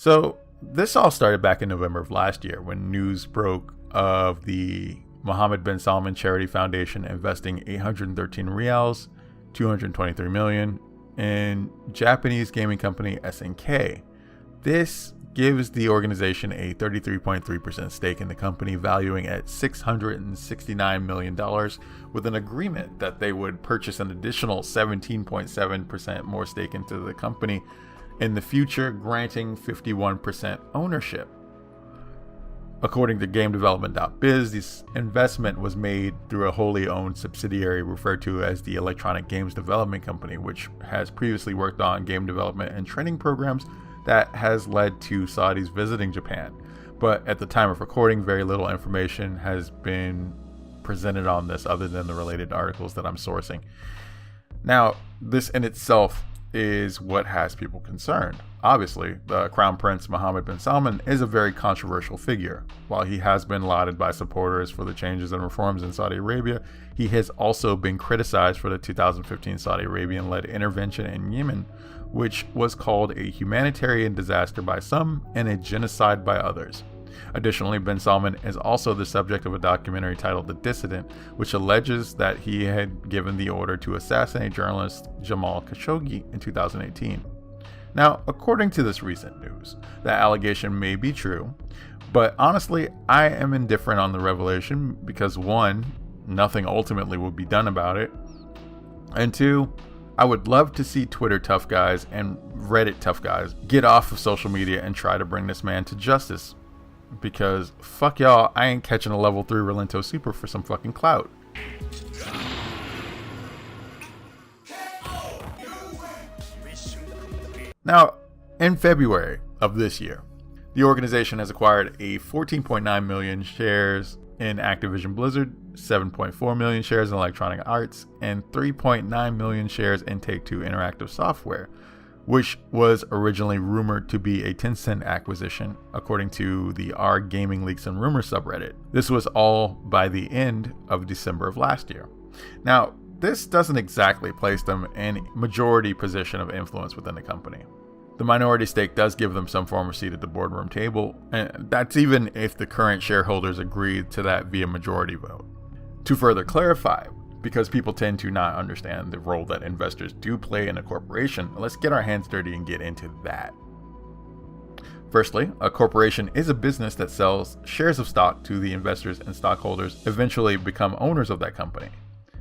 So this all started back in November of last year when news broke of the Mohammed bin Salman Charity Foundation investing 813 rials, 223 million, in Japanese gaming company SNK. This gives the organization a 33.3% stake in the company, valuing at $669 million, with an agreement that they would purchase an additional 17.7% more stake into the company in the future, granting 51% ownership. According to GameDevelopment.biz, this investment was made through a wholly owned subsidiary referred to as the Electronic Games Development Company, which has previously worked on game development and training programs that has led to Saudis visiting Japan. But at the time of recording, very little information has been presented on this other than the related articles that I'm sourcing. Now, this in itself is what has people concerned. Obviously, the Crown Prince Mohammed bin Salman is a very controversial figure. While he has been lauded by supporters for the changes and reforms in Saudi Arabia, he has also been criticized for the 2015 Saudi Arabian-led intervention in Yemen, which was called a humanitarian disaster by some and a genocide by others. Additionally, bin Salman is also the subject of a documentary titled The Dissident, which alleges that he had given the order to assassinate journalist Jamal Khashoggi in 2018. Now, according to this recent news, that allegation may be true, but honestly, I am indifferent on the revelation because 1, nothing ultimately will be done about it, and 2, I would love to see Twitter tough guys and Reddit tough guys get off of social media and try to bring this man to justice. Because fuck y'all, I ain't catching a level 3 Relento Super for some fucking clout. Now, in February of this year, the organization has acquired a 14.9 million shares in Activision Blizzard, 7.4 million shares in Electronic Arts, and 3.9 million shares in Take-Two Interactive Software, which was originally rumored to be a Tencent acquisition, according to the R Gaming Leaks and Rumors subreddit. This was all by the end of December of last year. Now, this doesn't exactly place them in majority position of influence within the company. The minority stake does give them some form of seat at the boardroom table, and that's even if the current shareholders agreed to that via majority vote. To further clarify, because people tend to not understand the role that investors do play in a corporation, let's get our hands dirty and get into that. Firstly, a corporation is a business that sells shares of stock to the investors, and stockholders eventually become owners of that company.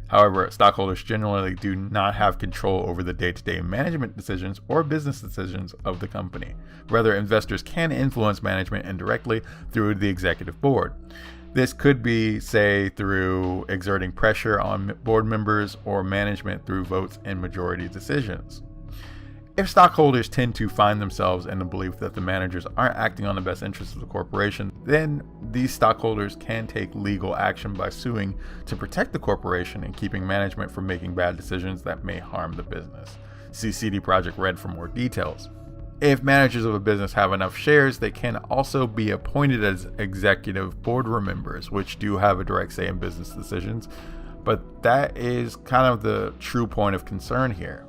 However, stockholders generally do not have control over the day-to-day management decisions or business decisions of the company. Rather, investors can influence management indirectly through the executive board. This could be, say, through exerting pressure on board members or management through votes and majority decisions. If stockholders tend to find themselves in the belief that the managers aren't acting on the best interests of the corporation, then these stockholders can take legal action by suing to protect the corporation and keeping management from making bad decisions that may harm the business. See CD Projekt Red for more details. If managers of a business have enough shares, they can also be appointed as executive boardroom members, which do have a direct say in business decisions, but that is kind of the true point of concern here.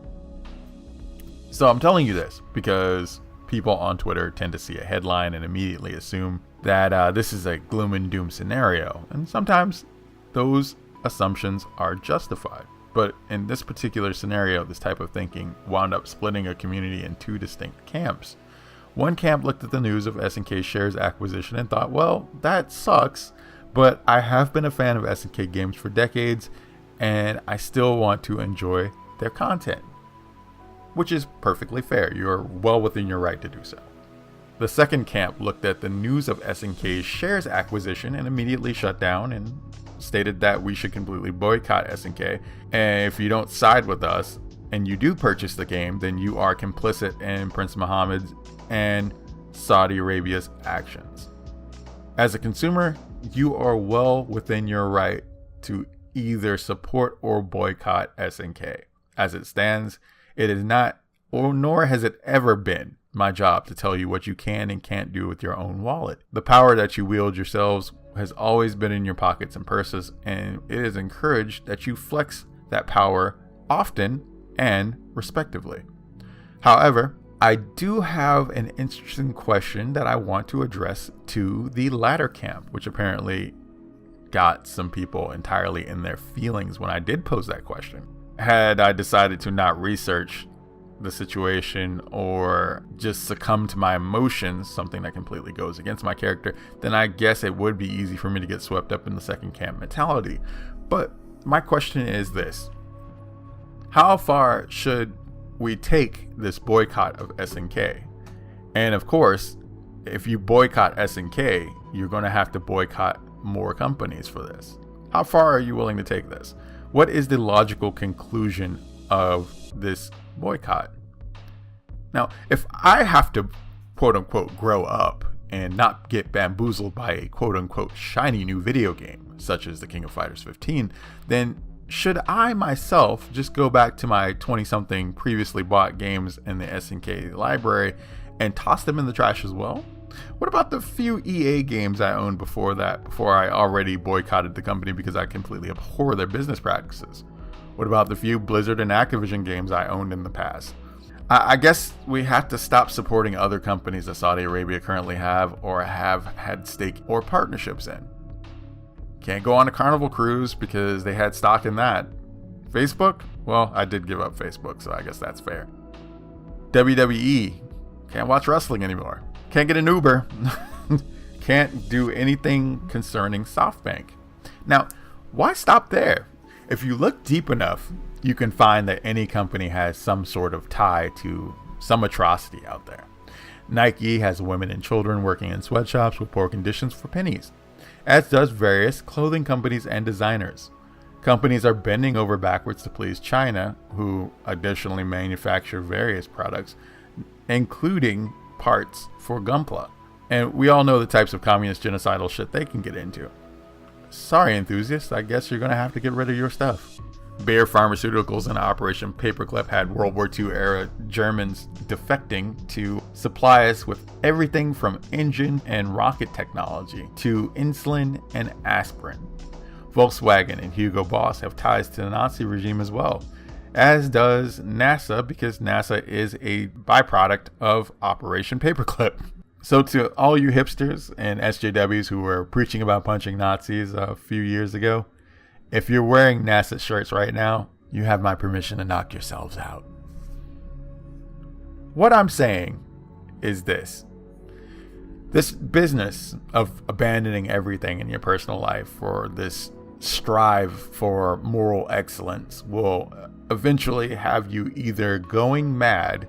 So I'm telling you this because people on Twitter tend to see a headline and immediately assume that this is a gloom and doom scenario, and sometimes those assumptions are justified. But in this particular scenario, this type of thinking wound up splitting a community in 2 distinct camps. One camp looked at the news of SNK shares acquisition and thought, well, that sucks, but I have been a fan of SNK games for decades, and I still want to enjoy their content. Which is perfectly fair. You're well within your right to do so. The second camp looked at the news of SNK's shares acquisition and immediately shut down and stated that we should completely boycott SNK. And if you don't side with us and you do purchase the game, then you are complicit in Prince Mohammed's and Saudi Arabia's actions. As a consumer, you are well within your right to either support or boycott SNK. As it stands, it is not, or nor has it ever been, my job to tell you what you can and can't do with your own wallet. The power that you wield yourselves has always been in your pockets and purses, and it is encouraged that you flex that power often and respectively. However, I do have an interesting question that I want to address to the latter camp, which apparently got some people entirely in their feelings when I did pose that question. Had I decided to not research the situation or just succumb to my emotions, something that completely goes against my character, then I guess it would be easy for me to get swept up in the second camp mentality. But my question is this: how far should we take this boycott of SNK? And of course, if you boycott SNK, you're going to have to boycott more companies for this. How far are you willing to take this? What is the logical conclusion of this boycott? Now, if I have to quote unquote grow up and not get bamboozled by a quote unquote shiny new video game, such as the King of Fighters 15, then should I myself just go back to my 20-something previously bought games in the SNK library and toss them in the trash as well? What about the few EA games I owned before I already boycotted the company because I completely abhor their business practices? What about the few Blizzard and Activision games I owned in the past? I guess we have to stop supporting other companies that Saudi Arabia currently have or have had stake or partnerships in. Can't go on a Carnival cruise because they had stock in that. Facebook? Well, I did give up Facebook, so I guess that's fair. WWE? Can't watch wrestling anymore. Can't get an Uber. Can't do anything concerning SoftBank. Now, why stop there? If you look deep enough, you can find that any company has some sort of tie to some atrocity out there. Nike has women and children working in sweatshops with poor conditions for pennies, as does various clothing companies and designers. Companies are bending over backwards to please China, who additionally manufacture various products, including parts for Gunpla. And we all know the types of communist genocidal shit they can get into. Sorry, enthusiasts, I guess you're going to have to get rid of your stuff. Bayer Pharmaceuticals and Operation Paperclip had World War II era Germans defecting to supply us with everything from engine and rocket technology to insulin and aspirin. Volkswagen and Hugo Boss have ties to the Nazi regime as well, as does NASA, because NASA is a byproduct of Operation Paperclip. So to all you hipsters and SJWs who were preaching about punching Nazis a few years ago, if you're wearing NASA shirts right now, you have my permission to knock yourselves out. What I'm saying is this. This business of abandoning everything in your personal life for this strive for moral excellence will eventually have you either going mad,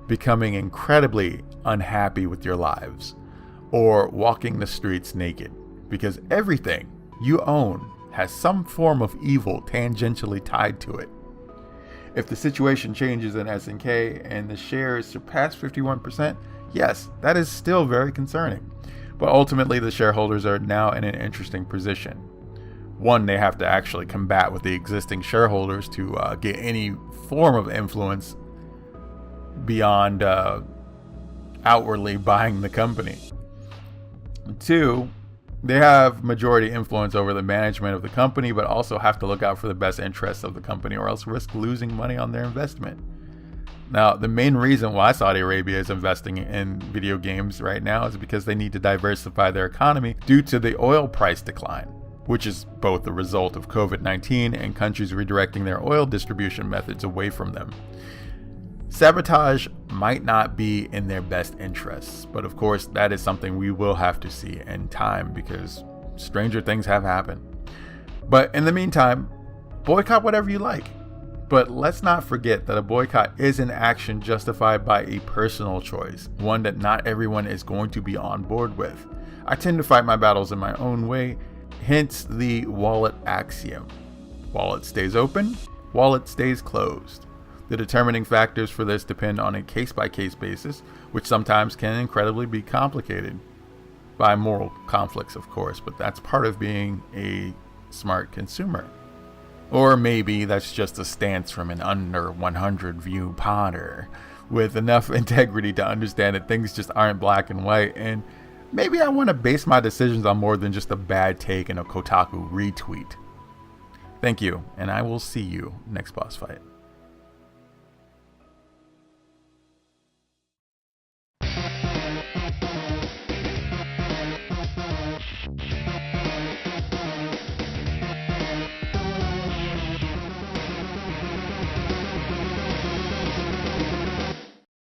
becoming incredibly unhappy with your lives, or walking the streets naked, because everything you own has some form of evil tangentially tied to it. If the situation changes in SNK and the shares surpass 51%, yes, that is still very concerning. But ultimately, the shareholders are now in an interesting position. One, they have to actually combat with the existing shareholders to get any form of influence beyond outwardly buying the company. Two, they have majority influence over the management of the company, but also have to look out for the best interests of the company or else risk losing money on their investment. Now, the main reason why Saudi Arabia is investing in video games right now is because they need to diversify their economy due to the oil price decline, which is both the result of COVID-19 and countries redirecting their oil distribution methods away from them. Sabotage might not be in their best interests, but of course that is something we will have to see in time because stranger things have happened. But in the meantime, boycott whatever you like. But let's not forget that a boycott is an action justified by a personal choice, one that not everyone is going to be on board with. I tend to fight my battles in my own way, hence the wallet axiom. Wallet stays open, wallet stays closed. The determining factors for this depend on a case-by-case basis, which sometimes can incredibly be complicated by moral conflicts, of course, but that's part of being a smart consumer. Or maybe that's just a stance from an under 100 view ponder with enough integrity to understand that things just aren't black and white, and maybe I want to base my decisions on more than just a bad take and a Kotaku retweet. Thank you, and I will see you next boss fight.